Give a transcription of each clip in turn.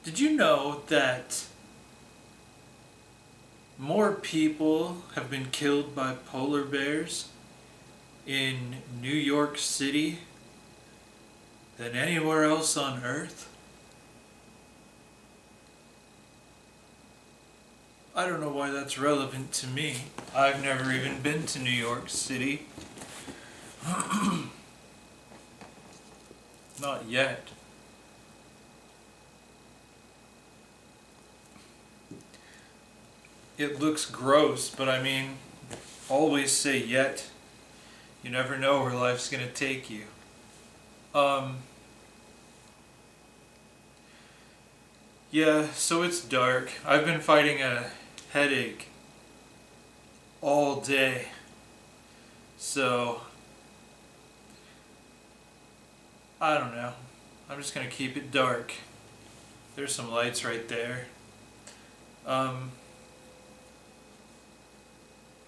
Did you know that more people have been killed by polar bears in New York City than anywhere else on Earth? I don't know why that's relevant to me. I've never even been to New York City. Not yet. It looks gross, but I mean, always say yet. You never know where life's gonna take you. Um, yeah, so it's dark. I've been fighting a headache all day. So, I don't know. I'm just gonna keep it dark. There's some lights right there. Um,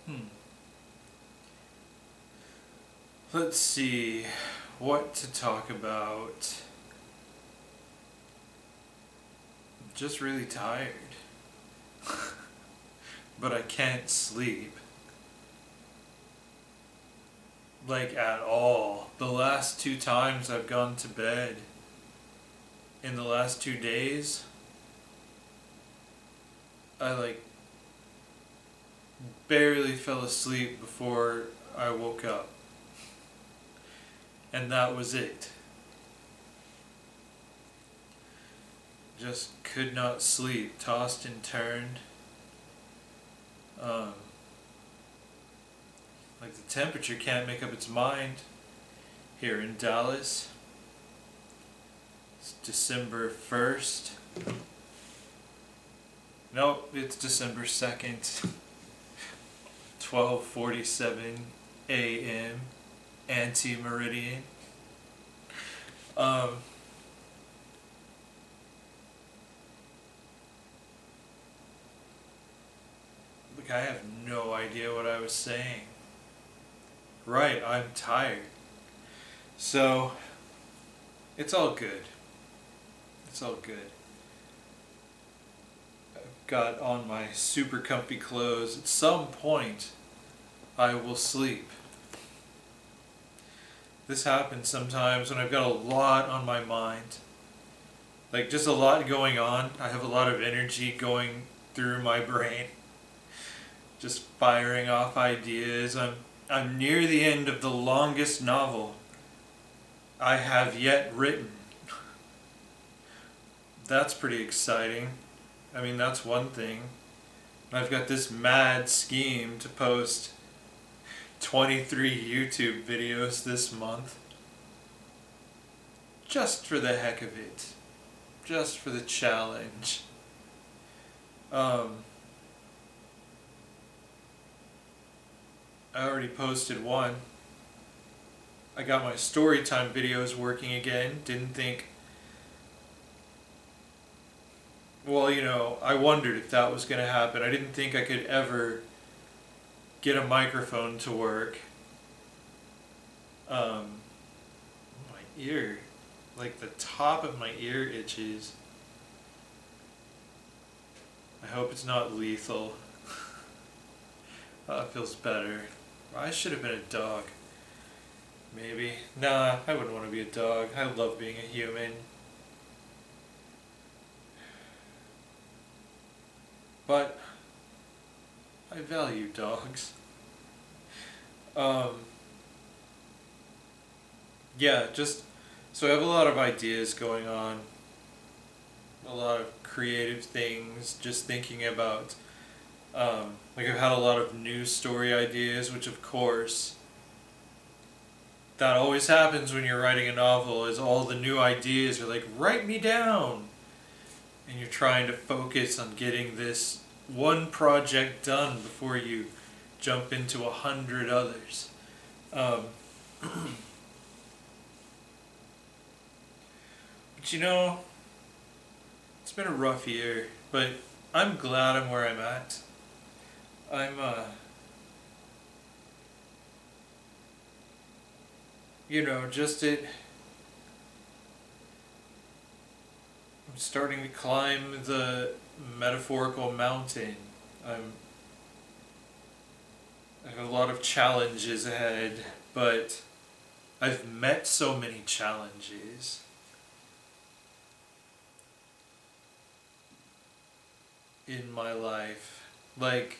hmm. Let's see what to talk about. I'm just really tired. But I can't sleep. Like at all. The last 2 times I've gone to bed in the last 2 days, I barely fell asleep before I woke up. And that was it. Just could not sleep, tossed and turned. Um, like the temperature can't make up its mind here in Dallas. It's December 1st. Nope, it's December 2nd. 12:47 a.m. Anti-meridian. Um, Look, I have no idea what I was saying. Right, I'm tired. So, it's all good. It's all good. I've got on my super comfy clothes. At some point, I will sleep. This happens sometimes when I've got a lot on my mind. Like, just a lot going on. I have a lot of energy going through my brain. Just firing off ideas. I'm near the end of the longest novel I have yet written. That's pretty exciting. I mean, that's one thing. I've got this mad scheme to post 23 YouTube videos this month. Just for the heck of it. Just for the challenge. I already posted one. I got my story time videos working again. Didn't think... Well, I wondered if that was going to happen. I didn't think I could ever get a microphone to work. My ear, like the top of my ear itches. I hope it's not lethal. It feels better. I should have been a dog. Maybe. Nah, I wouldn't want to be a dog. I love being a human. But I value dogs. Yeah, just so I have a lot of ideas going on. A lot of creative things, just thinking about like I've had a lot of news story ideas, which of course that always happens when you're writing a novel, is all the new ideas are like, write me down, and you're trying to focus on getting this one project done before you jump into 100 others. But it's been a rough year, but I'm glad I'm where I'm at. I'm just I'm starting to climb the metaphorical mountain. I'm I have a lot of challenges ahead, but I've met so many challenges. In my life. Like,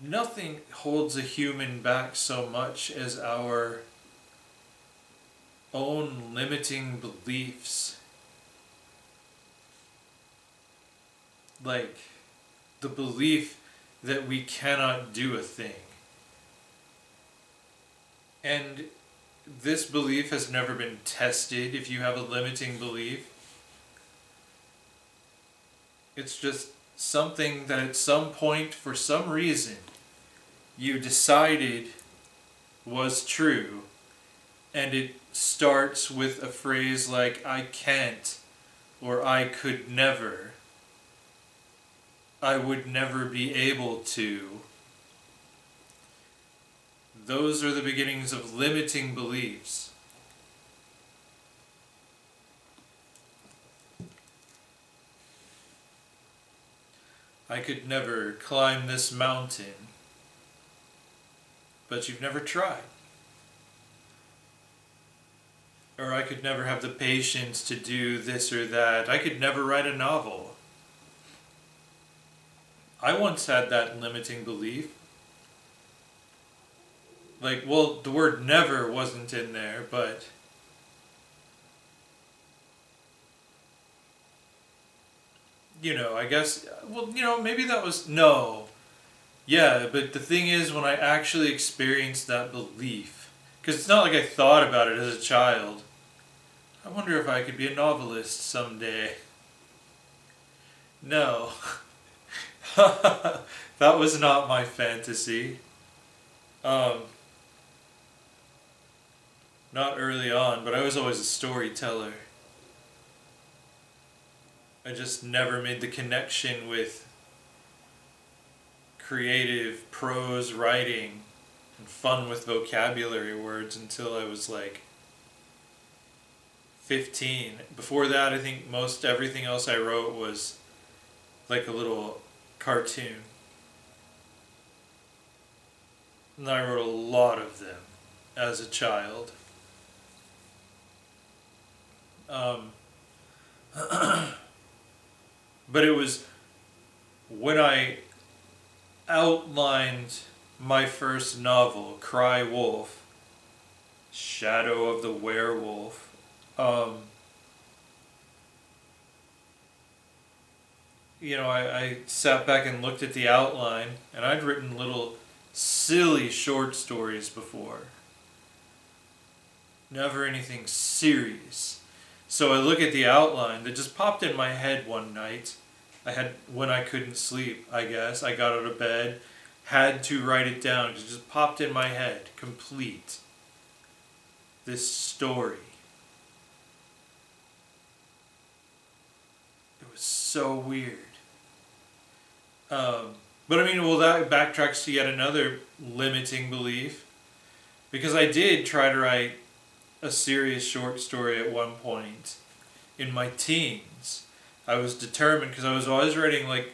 nothing holds a human back so much as our own limiting beliefs. Like, the belief that we cannot do a thing. And this belief has never been tested. If you have a limiting belief, it's just something that at some point, for some reason, you decided was true. And it starts with a phrase like, I can't, or I could never. I would never be able to. Those are the beginnings of limiting beliefs. I could never climb this mountain, but you've never tried. Or I could never have the patience to do this or that. I could never write a novel. I once had that limiting belief. Like, well, the word never wasn't in there, but I guess, well, maybe that was, no. Yeah, but the thing is, when I actually experienced that belief, because it's not like I thought about it as a child. I wonder if I could be a novelist someday. No. That was not my fantasy. Not early on, but I was always a storyteller. I just never made the connection with creative prose writing and fun with vocabulary words until I was like 15. Before that, I think most everything else I wrote was like a little cartoon. And I wrote a lot of them as a child. But it was when I outlined my first novel, Cry Wolf, Shadow of the Werewolf. I sat back and looked at the outline, and I'd written little silly short stories before. Never anything serious. So I look at the outline that just popped in my head one night. When I couldn't sleep, I guess. I got out of bed, had to write it down. It just popped in my head, complete. This story. It was so weird. But that backtracks to yet another limiting belief. Because I did try to write a serious short story at one point in my teens. I was determined because I was always writing like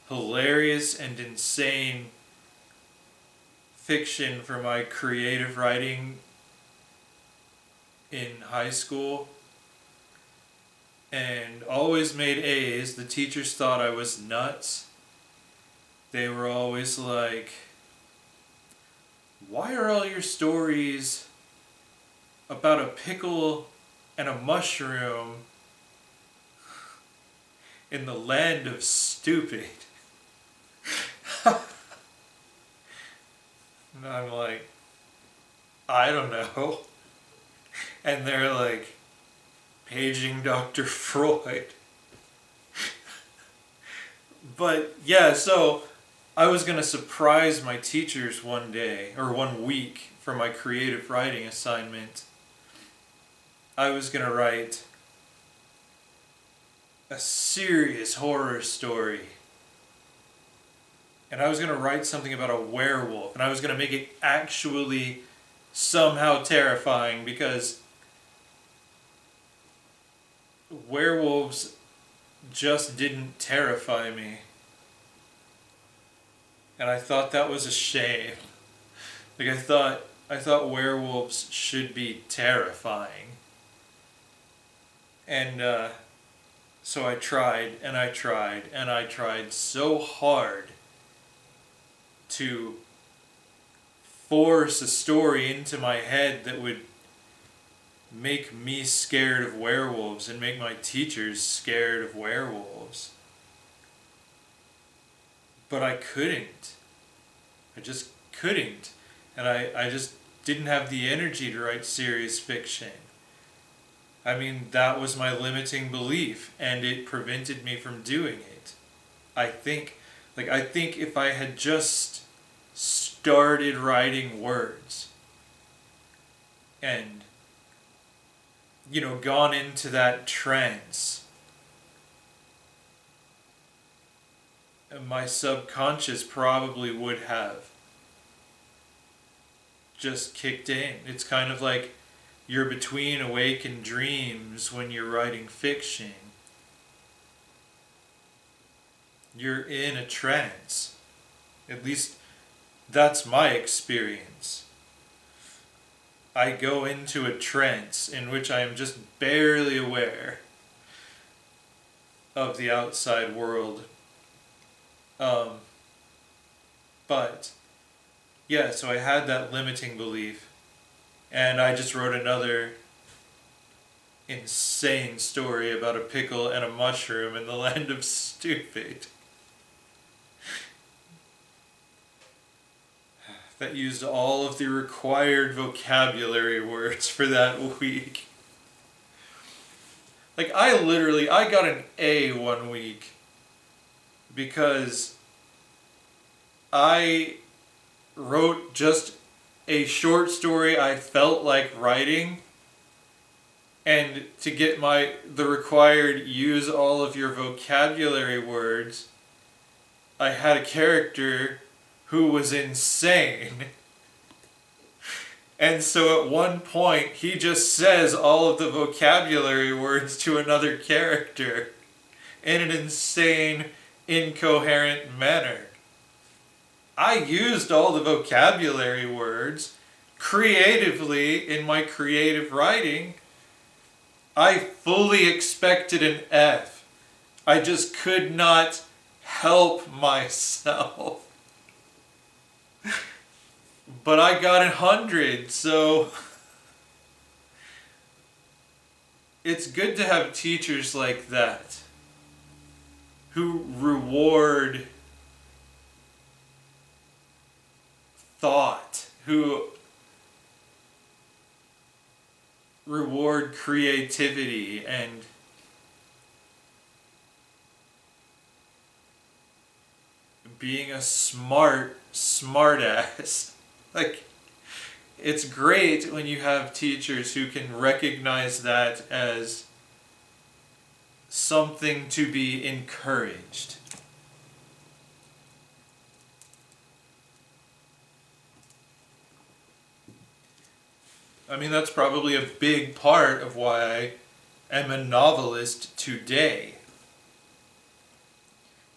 hilarious and insane fiction for my creative writing in high school, and always made A's. The teachers thought I was nuts. They were always like, why are all your stories about a pickle and a mushroom in the land of stupid? And I'm like, I don't know. And they're like, paging Dr. Freud. But yeah, so I was going to surprise my teachers one day, or one week, for my creative writing assignment. I was going to write a serious horror story. And I was going to write something about a werewolf. And I was going to make it actually somehow terrifying, because werewolves just didn't terrify me. And I thought that was a shame. Like I thought werewolves should be terrifying. And so I tried and I tried and I tried so hard to force a story into my head that would make me scared of werewolves and make my teachers scared of werewolves. But I couldn't. I just couldn't. And I just didn't have the energy to write serious fiction. I mean, that was my limiting belief, and it prevented me from doing it. I think if I had just started writing words and, gone into that trance, my subconscious probably would have just kicked in. It's kind of like you're between awake and dreams when you're writing fiction. You're in a trance. At least that's my experience. I go into a trance in which I am just barely aware of the outside world. But yeah, so I had that limiting belief, and I just wrote another insane story about a pickle and a mushroom in the land of stupid that used all of the required vocabulary words for that week. Like, I got an A one week because I wrote just a short story I felt like writing, and to get the required use all of your vocabulary words, I had a character who was insane. And so at one point he just says all of the vocabulary words to another character in an insane, incoherent manner. I used all the vocabulary words creatively in my creative writing. I fully expected an F. I just could not help myself. But I got 100, so it's good to have teachers like that who reward thought, who reward creativity and being a smart ass. Like, it's great when you have teachers who can recognize that as something to be encouraged. I mean, that's probably a big part of why I am a novelist today,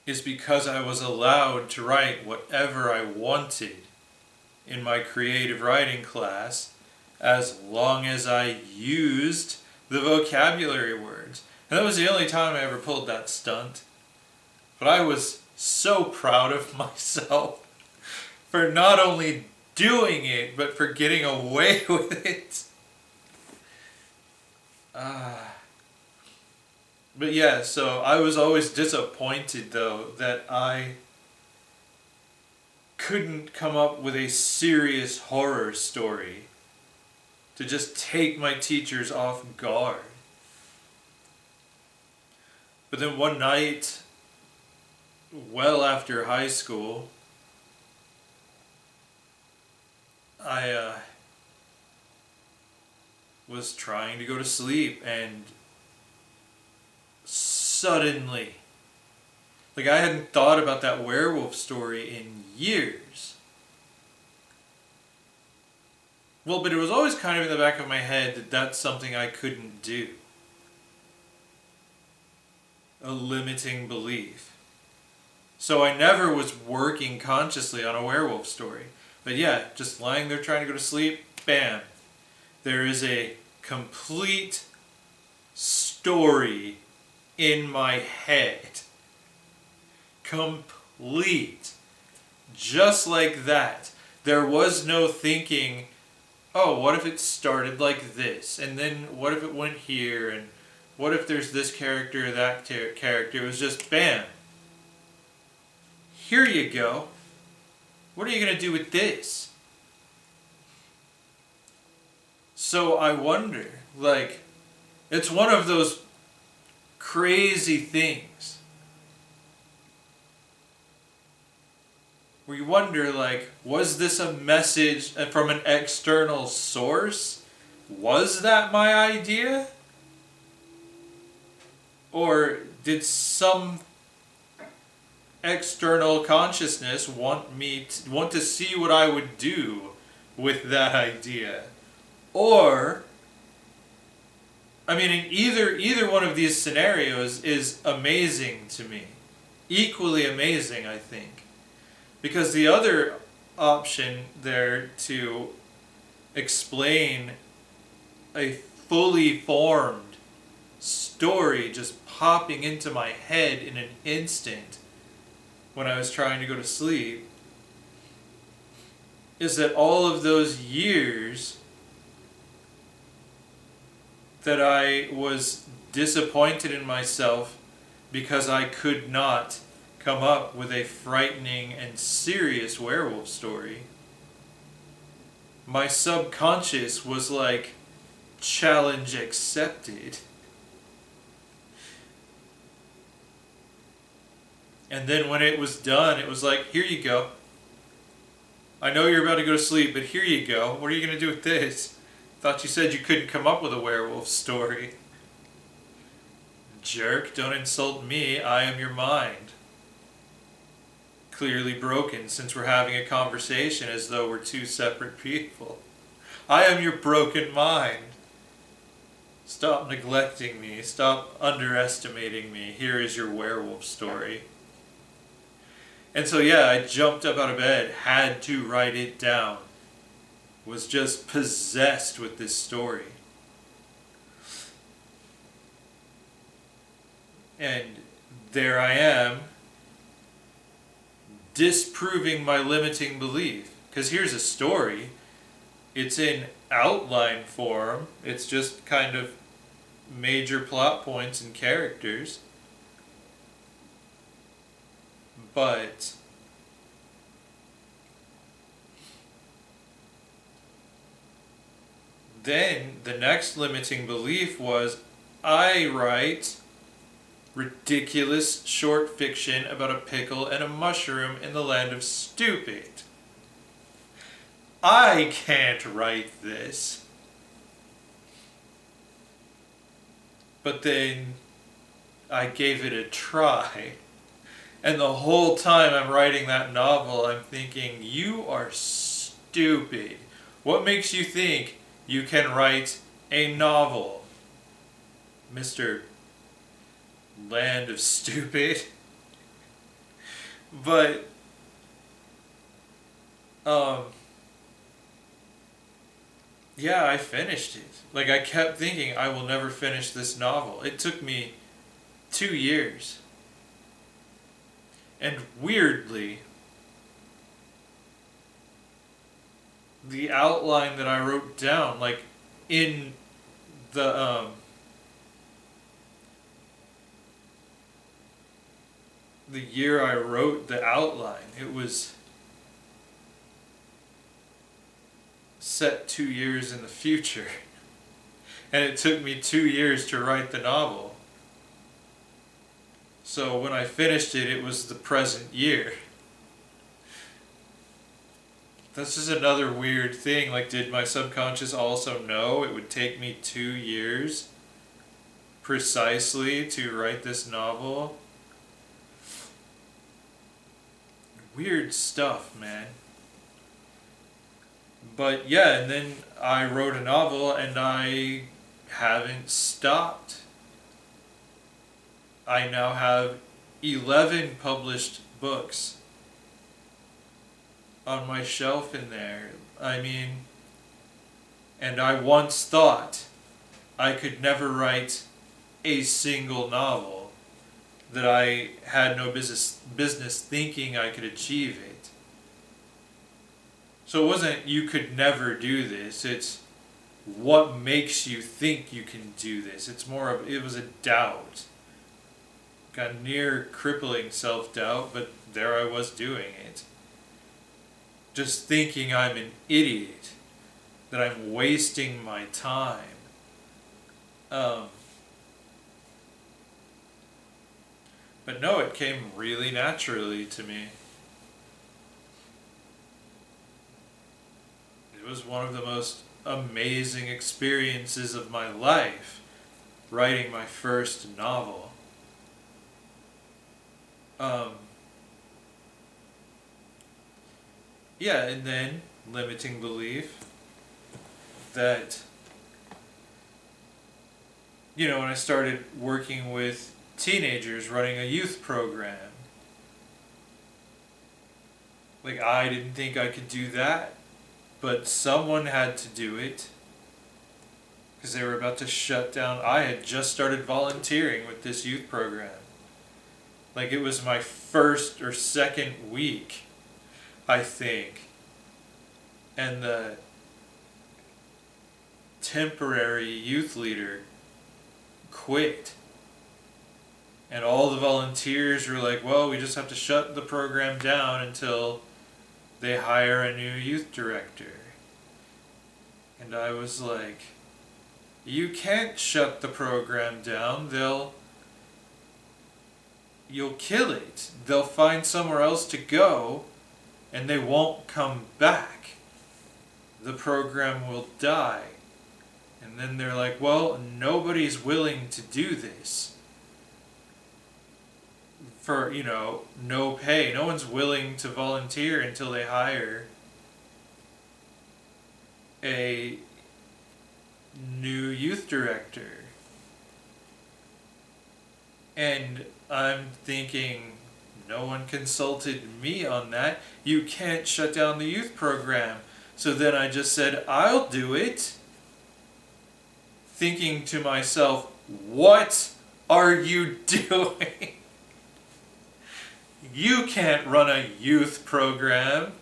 is because I was allowed to write whatever I wanted in my creative writing class, as long as I used the vocabulary words. And that was the only time I ever pulled that stunt. But I was so proud of myself for not only doing it, but for getting away with it. But yeah, so I was always disappointed, though, that I couldn't come up with a serious horror story to just take my teachers off guard. But then one night, well after high school, I was trying to go to sleep, and suddenly, like, I hadn't thought about that werewolf story in years. Well, but it was always kind of in the back of my head that that's something I couldn't do. a limiting belief. So I never was working consciously on a werewolf story. But yeah, just lying there trying to go to sleep, bam. There is a complete story in my head. Complete. Just like that. There was no thinking, oh, what if it started like this? And then what if it went here? And what if there's this character or that character? It was just bam. Here you go. What are you going to do with this? So I wonder, like, it's one of those crazy things where you wonder, like, was this a message from an external source? Was that my idea? Or did some external consciousness want to see what I would do with that idea? Or, I mean, in either one of these scenarios is amazing to me. Equally amazing, I think. Because the other option there to explain a fully formed story just popping into my head in an instant when I was trying to go to sleep is that all of those years that I was disappointed in myself because I could not come up with a frightening and serious werewolf story, my subconscious was like, challenge accepted. And then when it was done, it was like, here you go. I know you're about to go to sleep, but here you go. What are you going to do with this? Thought you said you couldn't come up with a werewolf story. Jerk, don't insult me. I am your mind. Clearly broken since we're having a conversation as though we're two separate people. I am your broken mind. Stop neglecting me. Stop underestimating me. Here is your werewolf story. And so yeah, I jumped up out of bed, had to write it down. Was just possessed with this story. And there I am, disproving my limiting belief. Because here's a story. It's in outline form. It's just kind of major plot points and characters. But then the next limiting belief was I write ridiculous short fiction about a pickle and a mushroom in the land of stupid. I can't write this. But then I gave it a try. And the whole time I'm writing that novel, I'm thinking, you are stupid. What makes you think you can write a novel, Mr. Land of Stupid? But, yeah, I finished it. Like, I kept thinking, I will never finish this novel. It took me 2 years. And weirdly, the outline that I wrote down, like in the year I wrote the outline, it was set 2 years in the future. And it took me 2 years to write the novel. So when I finished it, it was the present year. That's just another weird thing. Like, did my subconscious also know it would take me 2 years precisely to write this novel? Weird stuff, man. But yeah, and then I wrote a novel and I haven't stopped. I now have 11 published books on my shelf in there. I mean, and I once thought I could never write a single novel, that I had no business thinking I could achieve it. So it wasn't you could never do this, it's what makes you think you can do this. It's more of, it was a doubt. Got near crippling self-doubt, but there I was doing it. Just thinking I'm an idiot, that I'm wasting my time. But no, it came really naturally to me. It was one of the most amazing experiences of my life, writing my first novel. Yeah, and then limiting belief that, you know, when I started working with teenagers running a youth program, like, I didn't think I could do that, but someone had to do it because they were about to shut down. I had just started volunteering with this youth program. Like, it was my first or second week, I think. And the temporary youth leader quit. And all the volunteers were like, well, we just have to shut the program down until they hire a new youth director. And I was like, you can't shut the program down. You'll kill it. They'll find somewhere else to go, and they won't come back. The program will die. And then they're like, well, nobody's willing to do this for, you know, no pay. No one's willing to volunteer until they hire a new youth director. And I'm thinking, no one consulted me on that. You can't shut down the youth program. So then I just said, I'll do it. Thinking to myself, what are you doing? You can't run a youth program.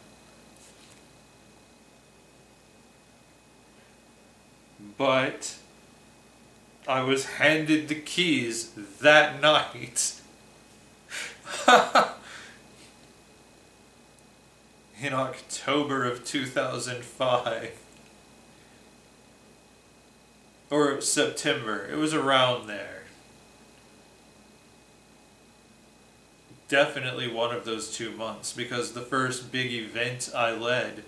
But I was handed the keys that night. In October of 2005. Or September. It was around there. Definitely one of those 2 months, because the first big event I led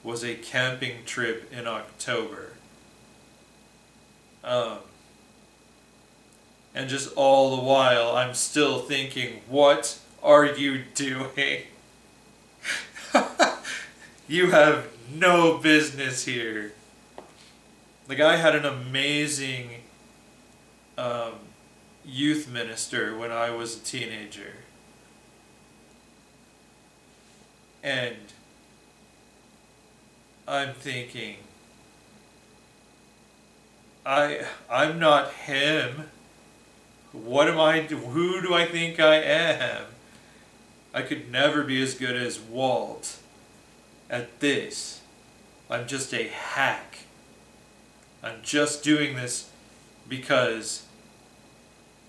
was a camping trip in October. And just all the while, I'm still thinking, what are you doing? You have no business here. Like, I had an amazing youth minister when I was a teenager. And I'm thinking, I'm not him. What am I? Who do I think I am? I could never be as good as Walt at this. I'm just a hack. I'm just doing this because,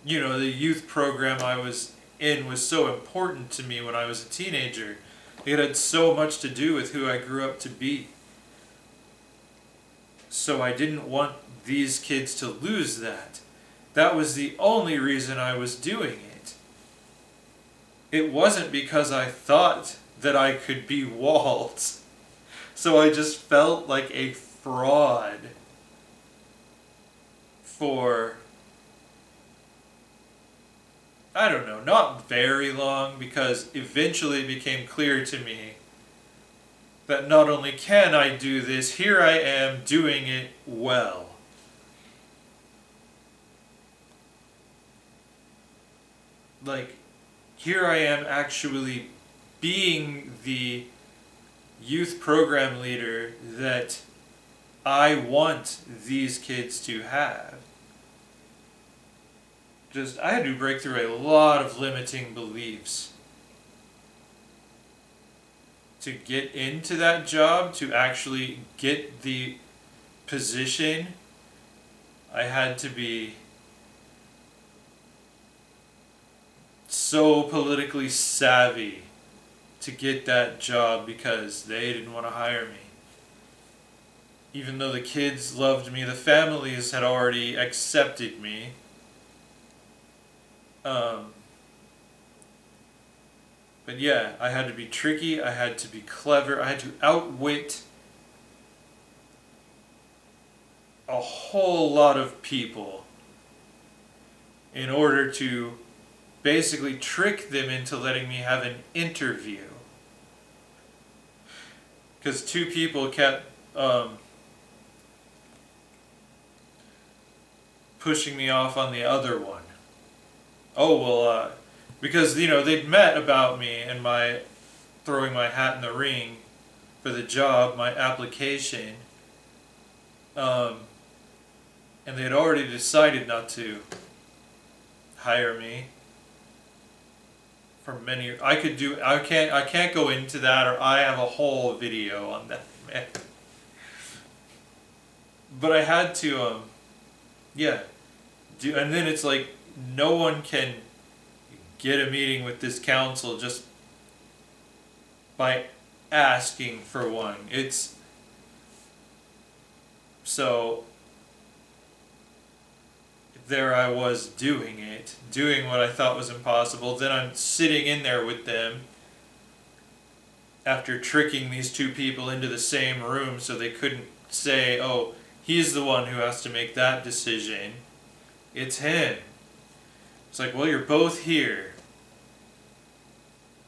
you know, the youth program I was in was so important to me when I was a teenager. It had so much to do with who I grew up to be. So I didn't want these kids to lose that. That was the only reason I was doing it. It wasn't because I thought that I could be Walt. So I just felt like a fraud for, I don't know, not very long, because eventually it became clear to me that not only can I do this, here I am doing it well. like, here I am actually being the youth program leader that I want these kids to have. I had to break through a lot of limiting beliefs to get into that job, to actually get the position. I had to be so politically savvy to get that job because they didn't want to hire me. Even though the kids loved me, the families had already accepted me. But yeah, I had to be tricky, I had to be clever, I had to outwit a whole lot of people in order to basically trick them into letting me have an interview. Because two people kept pushing me off on the other one. Oh, well, because, they'd met about me and my throwing my hat in the ring for the job, my application, and they had already decided not to hire me for many. I can't go into that, or I have a whole video on that. But I had to, yeah, and then it's like no one can get a meeting with this council just by asking for one. So there I was doing what I thought was impossible. Then I'm sitting in there with them after tricking these two people into the same room so they couldn't say, oh, he's the one who has to make that decision. It's him. It's like, well, you're both here.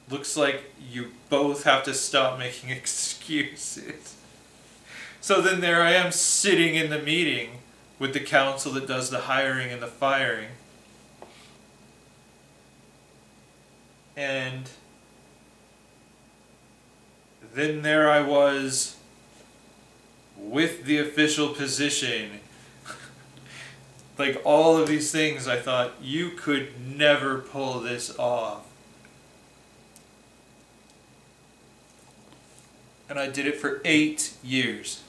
Looks like you both have to stop making excuses. So then there I am sitting in the meeting with the council that does the hiring and the firing. And then there I was with the official position. Like all of these things, I thought, you could never pull this off. And I did it for 8 years.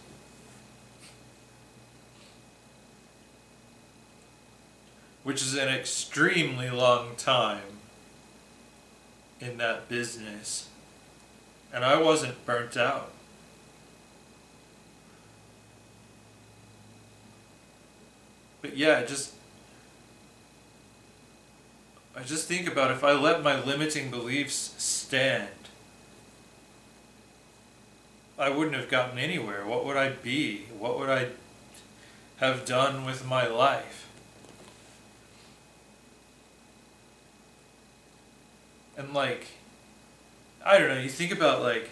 Which is an extremely long time in that business. And I wasn't burnt out. But yeah, I just think about if I let my limiting beliefs stand, I wouldn't have gotten anywhere. What would I be? What would I have done with my life? And like, I don't know, you think about like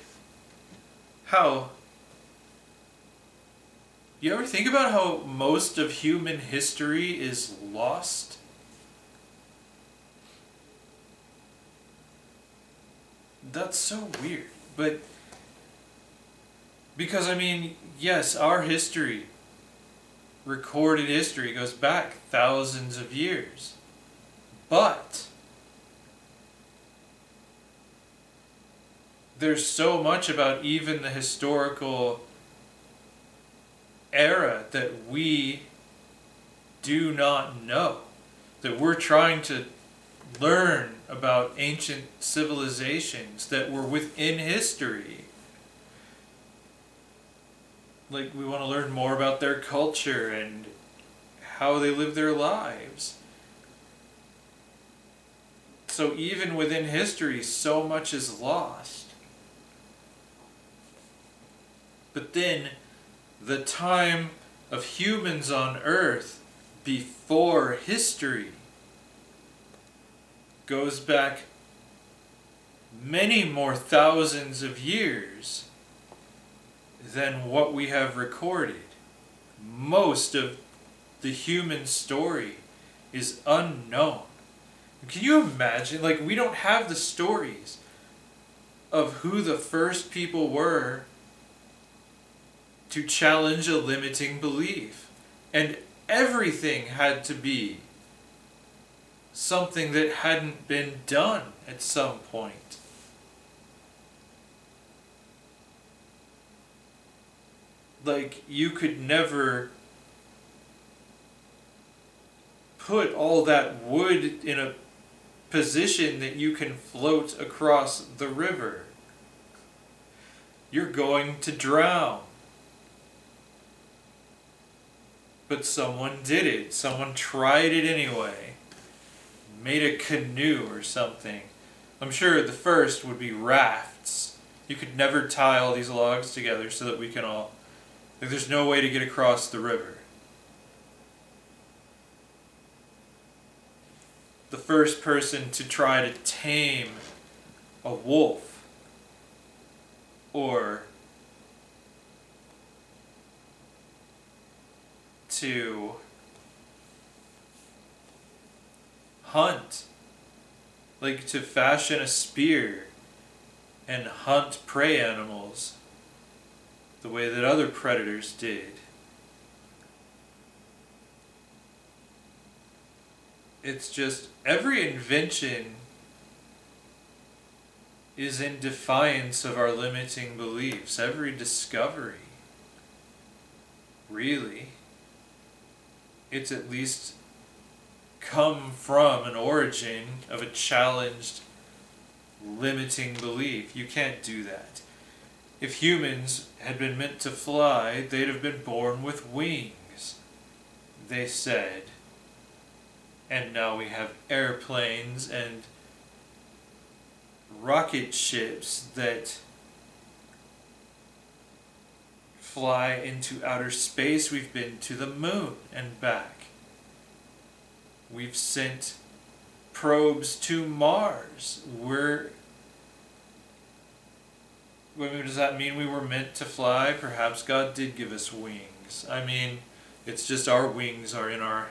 how, you ever think about how most of human history is lost? That's so weird. But, because I mean, yes, our history, recorded history, goes back thousands of years. But there's so much about even the historical era that we do not know, that we're trying to learn about ancient civilizations that were within history. Like, we want to learn more about their culture and how they live their lives. So even within history, so much is lost. But then, the time of humans on Earth before history goes back many more thousands of years than what we have recorded. Most of the human story is unknown. Can you imagine? Like, we don't have the stories of who the first people were to challenge a limiting belief. And everything had to be something that hadn't been done at some point. Like, you could never put all that wood in a position that you can float across the river. You're going to drown. But someone did it. Someone tried it anyway. Made a canoe or something. I'm sure the first would be rafts. You could never tie all these logs together so that we can all... Like, there's no way to get across the river. The first person to try to tame a wolf or to hunt, like to fashion a spear and hunt prey animals the way that other predators did. It's just, every invention is in defiance of our limiting beliefs. Every discovery, really, it's at least come from an origin of a challenged, limiting belief. You can't do that. If humans had been meant to fly, they'd have been born with wings, they said. And now we have airplanes and rocket ships that fly into outer space. We've been to the moon and back. We've sent probes to Mars. Does that mean we were meant to fly? Perhaps God did give us wings. I mean, it's just our wings are in our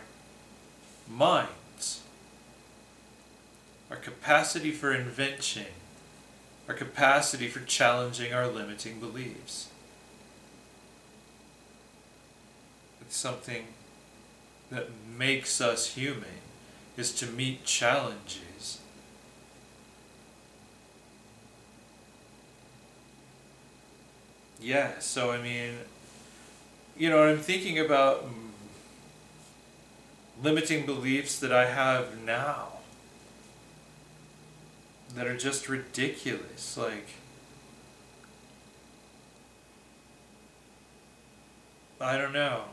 minds. Our capacity for invention. Our capacity for challenging our limiting beliefs. It's something that makes us human, is to meet challenges. Yeah, so I mean, I'm thinking about limiting beliefs that I have now that are just ridiculous. Like, I don't know.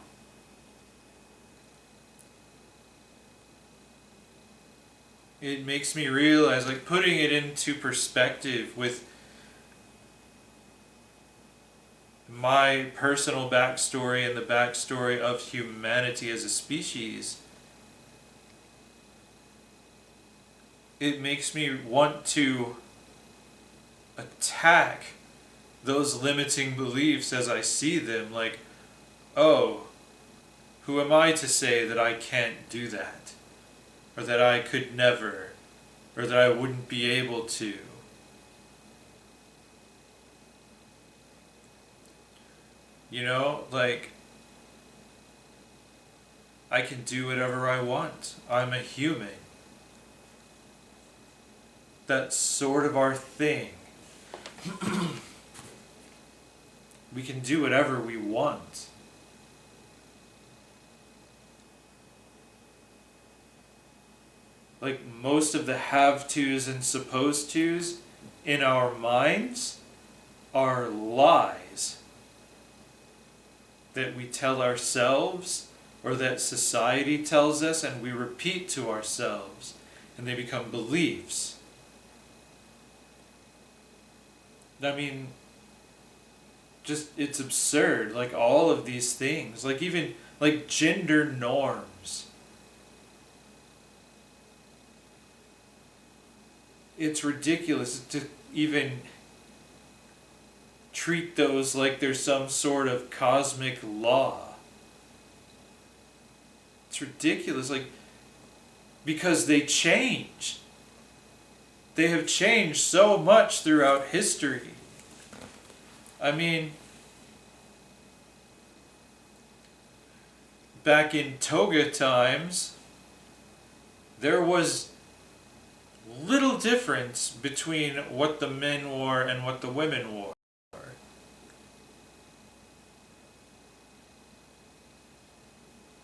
It makes me realize, like, putting it into perspective with my personal backstory and the backstory of humanity as a species, it makes me want to attack those limiting beliefs as I see them. Like, oh, who am I to say that I can't do that? Or that I could never? Or that I wouldn't be able to? Like, I can do whatever I want. I'm a human. That's sort of our thing. We can do whatever we want. Like, most of the have-tos and supposed-tos in our minds are lies that we tell ourselves or that society tells us and we repeat to ourselves, and they become beliefs. I mean, just, it's absurd. Like, all of these things, like, even like gender norms. It's ridiculous to even treat those like there's some sort of cosmic law. It's ridiculous. Like, because they change. They have changed so much throughout history. I mean, back in toga times, there was little difference between what the men wore and what the women wore.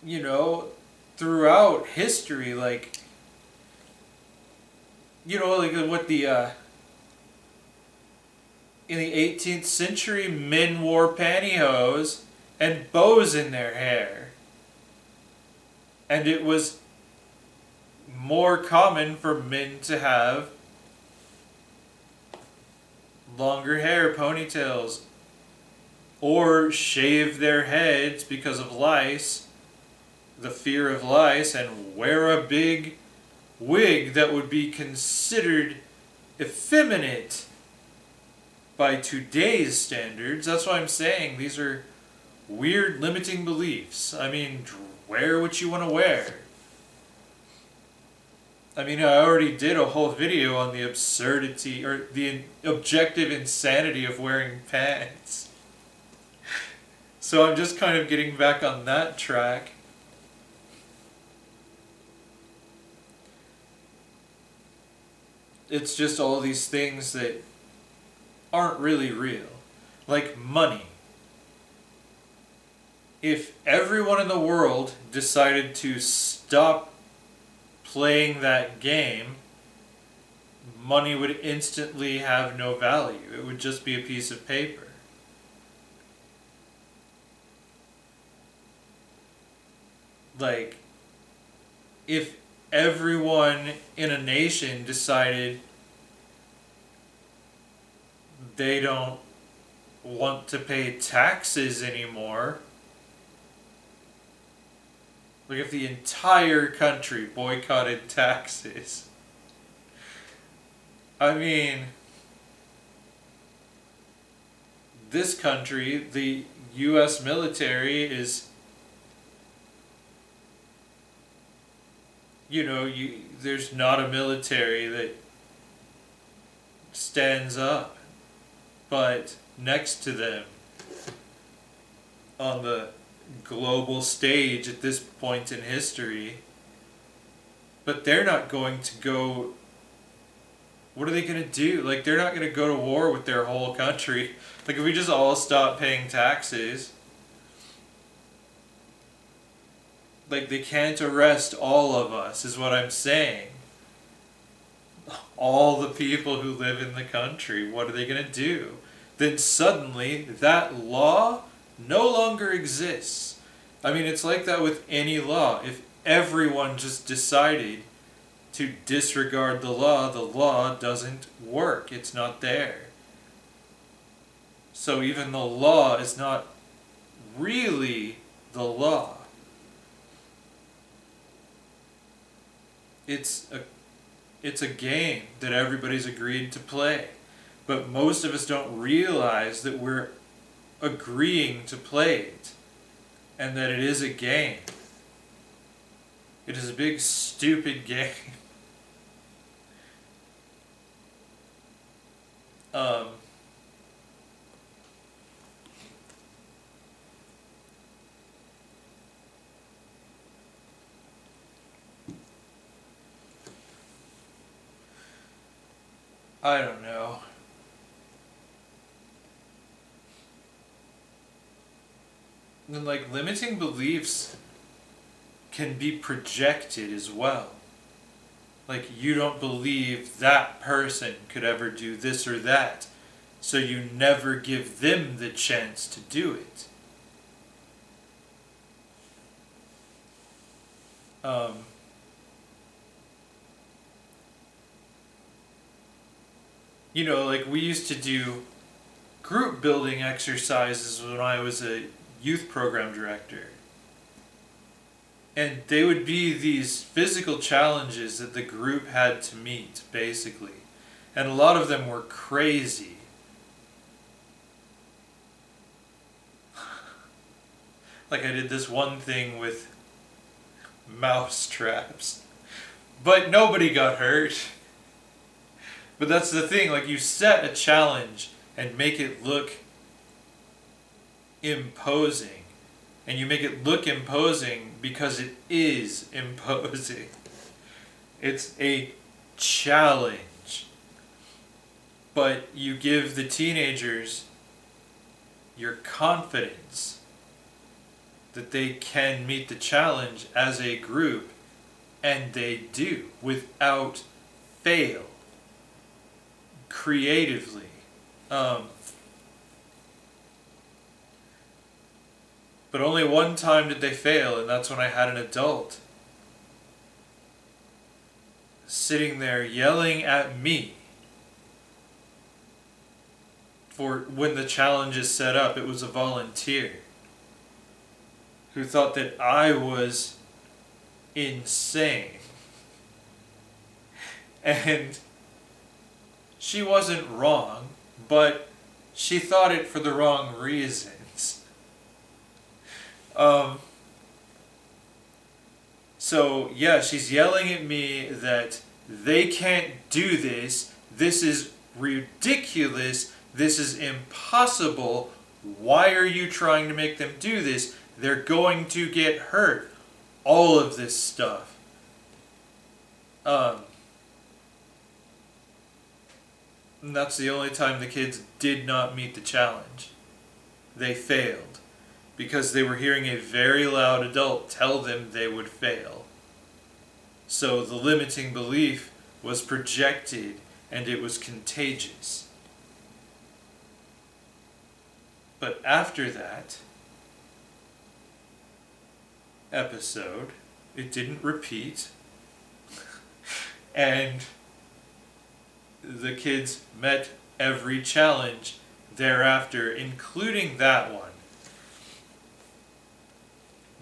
You know, throughout history, like, you know, like what the, in the 18th century, men wore pantyhose and bows in their hair. And it was more common for men to have longer hair, ponytails, or shave their heads because of lice, the fear of lice, and wear a big wig that would be considered effeminate by today's standards. That's why I'm saying these are weird limiting beliefs. I mean, wear what you want to wear. I mean, I already did a whole video on the absurdity or the objective insanity of wearing pants. So I'm just kind of getting back on that track. It's just all these things that aren't really real. Like money. If everyone in the world decided to stop playing that game, money would instantly have no value. It would just be a piece of paper. Like, if everyone in a nation decided they don't want to pay taxes anymore, like if the entire country boycotted taxes, I mean, this country, the U.S. military is, you know, there's not a military that stands up, but next to them on the global stage at this point in history, but they're not going to go, what are they going to do? Like, they're not going to go to war with their whole country. Like, if we just all stop paying taxes, like, they can't arrest all of us, is what I'm saying. All the people who live in the country, what are they going to do? Then suddenly, that law no longer exists. I mean, it's like that with any law. If everyone just decided to disregard the law doesn't work. It's not there. So even the law is not really the law. It's a game that everybody's agreed to play. But most of us don't realize that we're agreeing to play it, and that it is a game. It is a big stupid game. I don't know. And like, limiting beliefs can be projected as well. Like, you don't believe that person could ever do this or that, so you never give them the chance to do it. You know, like, we used to do group building exercises when I was a youth program director. And they would be these physical challenges that the group had to meet, basically. And a lot of them were crazy. Like, I did this one thing with mouse traps. but nobody got hurt. But that's the thing, like you set a challenge and make it look imposing. And you make it look imposing because it is imposing. It's a challenge. But you give the teenagers your confidence that they can meet the challenge as a group, and they do without fail. Creatively. But only one time did they fail, and that's when I had an adult sitting there yelling at me for when the challenge is set up. It was a volunteer who thought that I was insane. And she wasn't wrong, but she thought it for the wrong reasons. So yeah, she's yelling at me that they can't do this. This is ridiculous. This is impossible. Why are you trying to make them do this? They're going to get hurt. All of this stuff. And that's the only time the kids did not meet the challenge. They failed. Because they were hearing a very loud adult tell them they would fail. So the limiting belief was projected and it was contagious. But after that episode, it didn't repeat. And the kids met every challenge thereafter, including that one.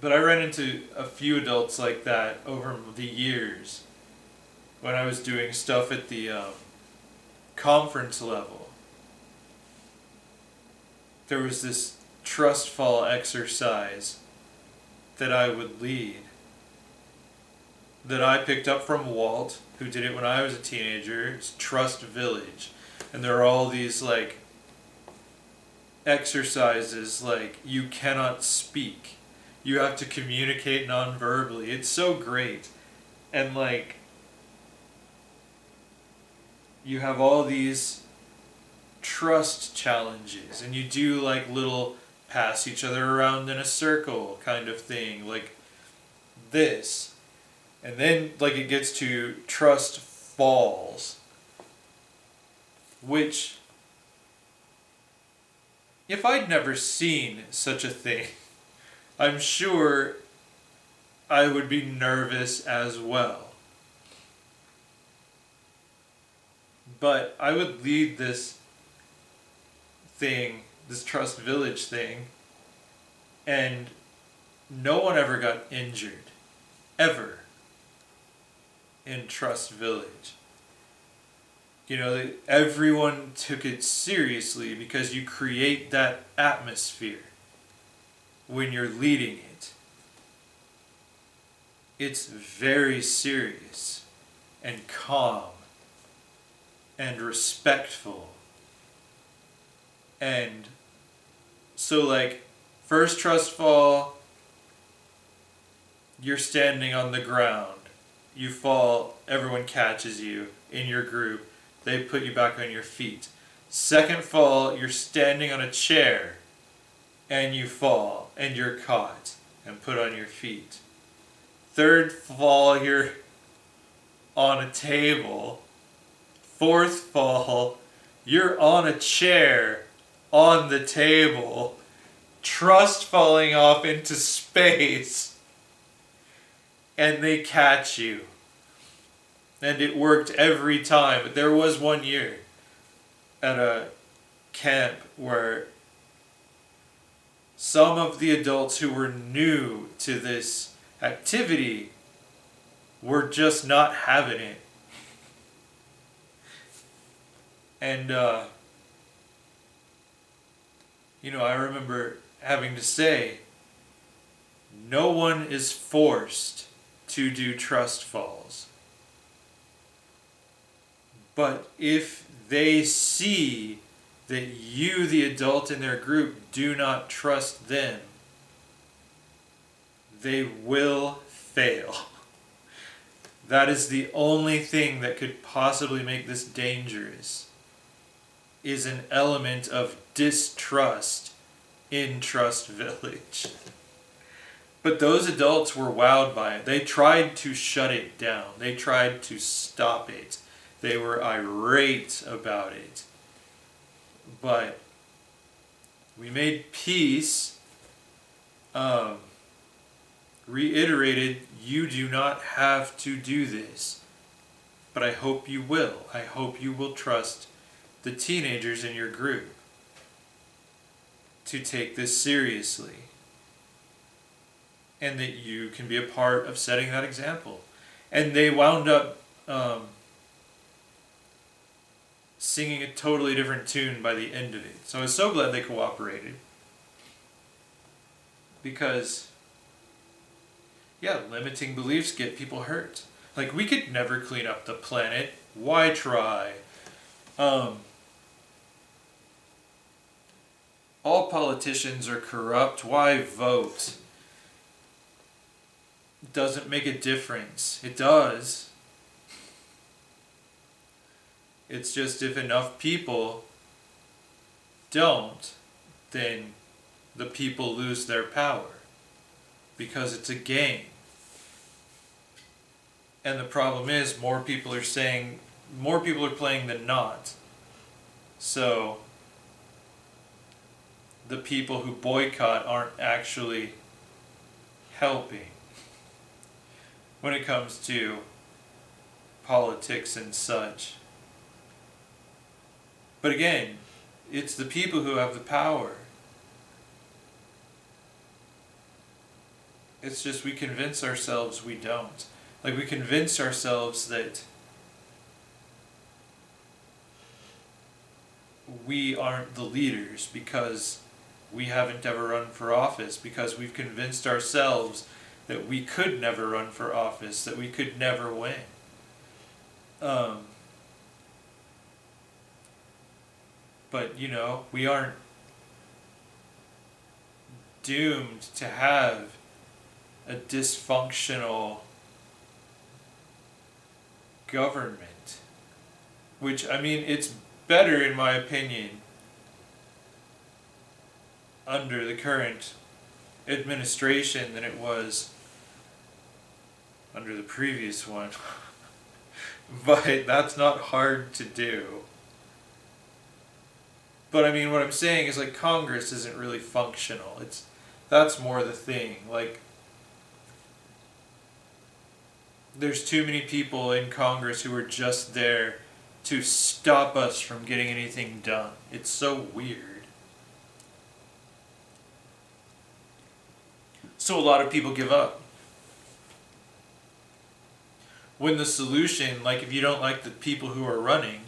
But I ran into a few adults like that over the years when I was doing stuff at the conference level. There was this trust fall exercise that I would lead that I picked up from Walt, who did it when I was a teenager. It's Trust Village. And there are all these like exercises like you cannot speak. You have to communicate non-verbally. It's so great. And like you have all these trust challenges and you do like little pass each other around in a circle kind of thing, like this. And then like it gets to trust falls, which if I'd never seen such a thing, I'm sure I would be nervous as well. But I would lead this thing, this Trust Village thing, and no one ever got injured. Ever. In Trust Village. You know, everyone took it seriously because you create that atmosphere when you're leading it. It's very serious and calm and respectful. And so like first trust fall, you're standing on the ground. You fall, everyone catches you in your group. They put you back on your feet. Second fall, you're standing on a chair and you fall and you're caught and put on your feet. Third fall, you're on a table. Fourth fall, you're on a chair on the table. Trust falling off into space. And they catch you. And it worked every time. But there was one year at a camp where some of the adults who were new to this activity were just not having it. And, I remember having to say, no one is forced to do trust falls. But if they see that you, the adult in their group, do not trust them, they will fail. That is the only thing that could possibly make this dangerous, is an element of distrust in Trust Village. But those adults were wowed by it. They tried to shut it down. They tried to stop it. They were irate about it. But we made peace, reiterated, you do not have to do this. But I hope you will. I hope you will trust the teenagers in your group to take this seriously. And that you can be a part of setting that example. And they wound up singing a totally different tune by the end of it. So I was so glad they cooperated. Because, yeah, limiting beliefs get people hurt. Like, we could never clean up the planet. Why try? All politicians are corrupt. Why vote? Doesn't make a difference. It does. It's just if enough people don't, then the people lose their power. Because it's a game. And the problem is more people are playing than not. So the people who boycott aren't actually helping when it comes to politics and such. But again, it's the people who have the power. It's just we convince ourselves we don't. Like, we convince ourselves that we aren't the leaders because we haven't ever run for office, because we've convinced ourselves that we could never run for office, that we could never win. But, you know, we aren't doomed to have a dysfunctional government. Which, I mean, it's better, in my opinion, under the current administration than it was under the previous one. But that's not hard to do. But I mean, what I'm saying is, like, Congress isn't really functional. That's more the thing. Like, there's too many people in Congress who are just there to stop us from getting anything done. It's so weird. So a lot of people give up. When the solution, like, if you don't like the people who are running,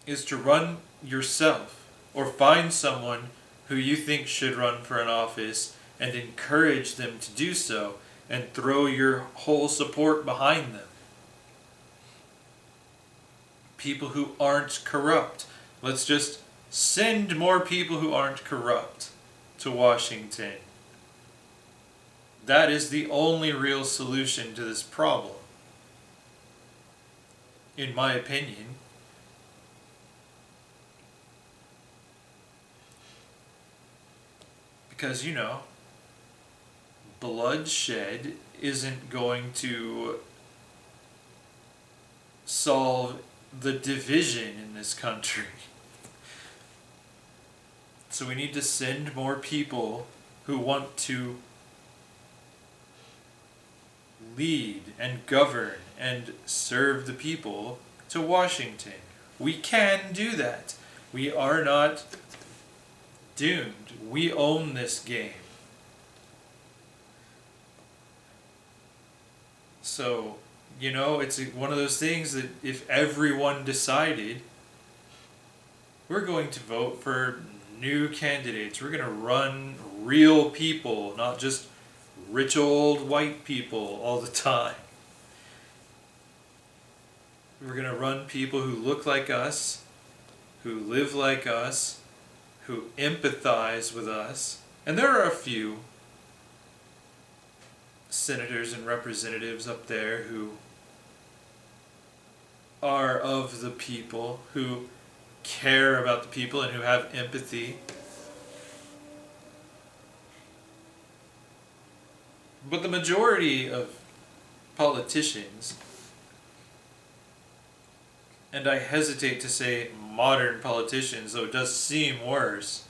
is to run yourself or find someone who you think should run for an office and encourage them to do so and throw your whole support behind them. People who aren't corrupt. Let's just send more people who aren't corrupt to Washington. That is the only real solution to this problem, in my opinion. Because, you know, bloodshed isn't going to solve the division in this country. So we need to send more people who want to lead and govern and serve the people to Washington. We can do that. We are not doomed. We own this game. So, you know, it's one of those things that if everyone decided we're going to vote for new candidates, we're going to run real people, not just rich old white people all the time. We're going to run people who look like us, who live like us, who empathize with us. And there are a few senators and representatives up there who are of the people, who care about the people and who have empathy. But the majority of politicians, and I hesitate to say modern politicians, though it does seem worse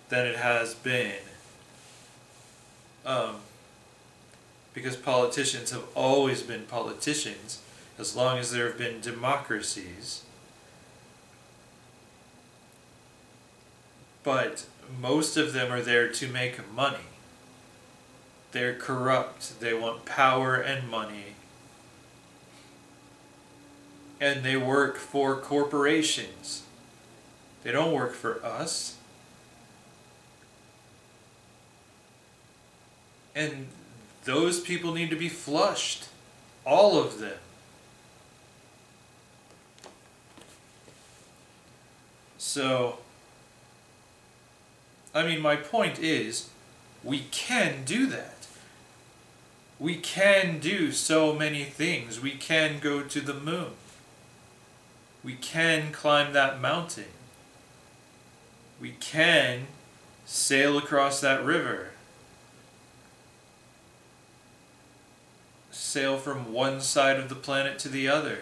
than it has been, because politicians have always been politicians as long as there have been democracies. But most of them are there to make money. They're corrupt. They want power and money. And they work for corporations. They don't work for us. And those people need to be flushed. All of them. So, I mean, my point is, we can do that. We can do so many things. We can go to the moon. We can climb that mountain. We can sail across that river. Sail from one side of the planet to the other.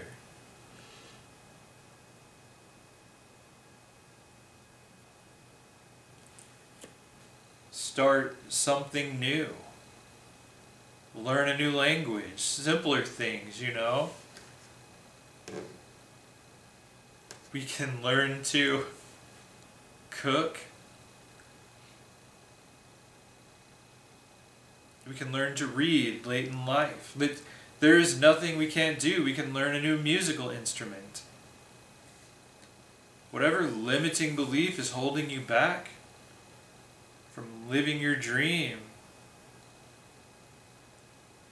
Start something new. Learn a new language. Simpler things, you know. We can learn to cook. We can learn to read late in life. There is nothing we can't do. We can learn a new musical instrument. Whatever limiting belief is holding you back from living your dream,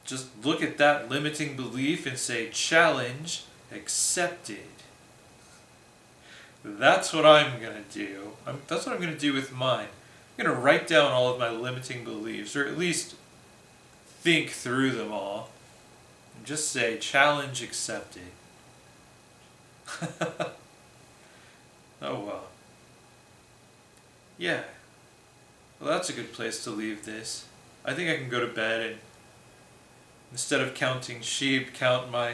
just look at that limiting belief and say, challenge accepted. That's what I'm going to do. That's what I'm going to do with mine. I'm going to write down all of my limiting beliefs, or at least think through them all, and just say, challenge accepted. Oh well. Yeah. Well, that's a good place to leave this. I think I can go to bed and, instead of counting sheep, count my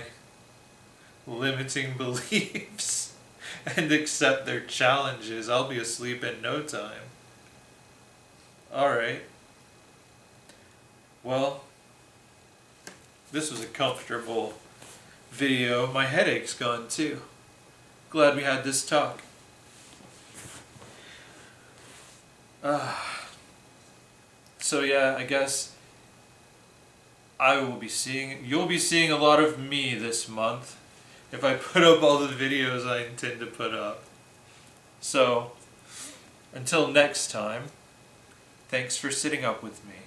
limiting beliefs and accept their challenges. I'll be asleep in no time. Alright. Well, this was a comfortable video. My headache's gone too. Glad we had this talk. So yeah, I guess you'll be seeing a lot of me this month if I put up all the videos I intend to put up. So, until next time, thanks for sitting up with me.